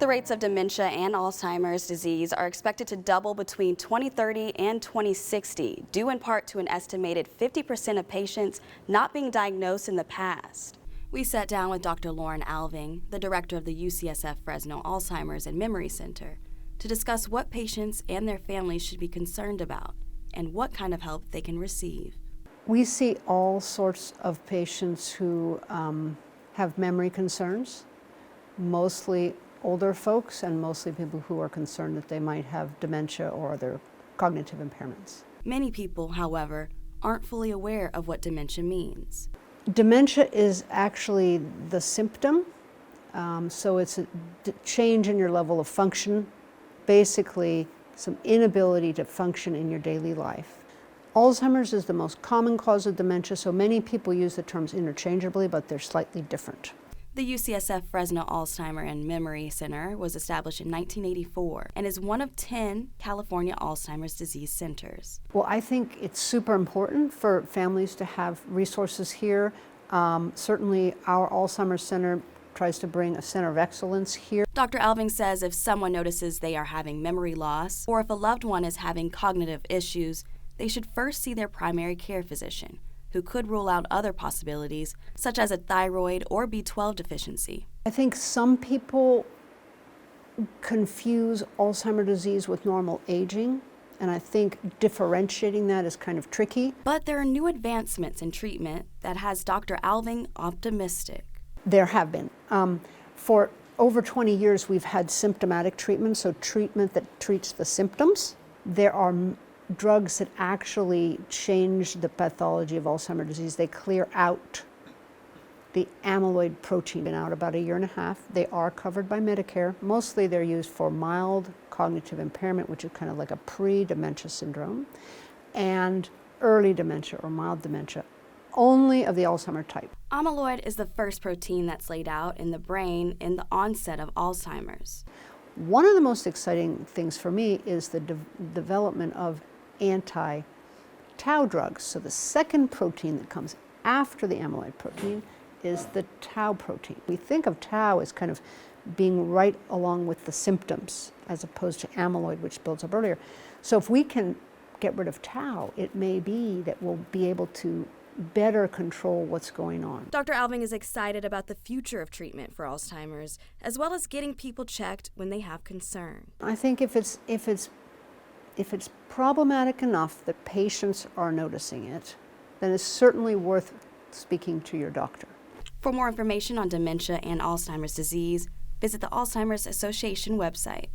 The rates of dementia and Alzheimer's disease are expected to double between 2030 and 2060, due in part to an estimated 50% of patients not being diagnosed in the past. We sat down with Dr. Loren Alving, the director of the UCSF Fresno Alzheimer's and Memory Center, to discuss what patients and their families should be concerned about and what kind of help they can receive. We see all sorts of patients who have memory concerns, mostly older folks and mostly people who are concerned that they might have dementia or other cognitive impairments. Many people, however, aren't fully aware of what dementia means. Dementia is actually the symptom, so it's a change in your level of function, basically some inability to function in your daily life. Alzheimer's is the most common cause of dementia, so many people use the terms interchangeably, but they're slightly different. The UCSF Fresno Alzheimer and Memory Center was established in 1984 and is one of 10 California Alzheimer's disease centers. Well, I think it's super important for families to have resources here. Certainly our Alzheimer's Center tries to bring a center of excellence here. Dr. Alving says if someone notices they are having memory loss or if a loved one is having cognitive issues, they should first see their primary care physician, who could rule out other possibilities, such as a thyroid or B12 deficiency. I think some people confuse Alzheimer's disease with normal aging, and I think differentiating that is kind of tricky. But there are new advancements in treatment that has Dr. Alving optimistic. There have been. For over 20 years, we've had symptomatic treatment, so treatment that treats the symptoms. There are drugs that actually change the pathology of Alzheimer's disease. They clear out the amyloid protein. Been out about a year and a half. They are covered by Medicare. Mostly they're used for mild cognitive impairment, which is kind of like a pre-dementia syndrome, and early dementia or mild dementia, only of the Alzheimer type. Amyloid is the first protein that's laid out in the brain in the onset of Alzheimer's. One of the most exciting things for me is the development of anti-tau drugs. So the second protein that comes after the amyloid protein is the tau protein. We think of tau as kind of being right along with the symptoms as opposed to amyloid, which builds up earlier. So if we can get rid of tau, it may be that we'll be able to better control what's going on. Dr. Alving is excited about the future of treatment for Alzheimer's, as well as getting people checked when they have concern. I think if it's problematic enough that patients are noticing it, then it's certainly worth speaking to your doctor. For more information on dementia and Alzheimer's disease, visit the Alzheimer's Association website.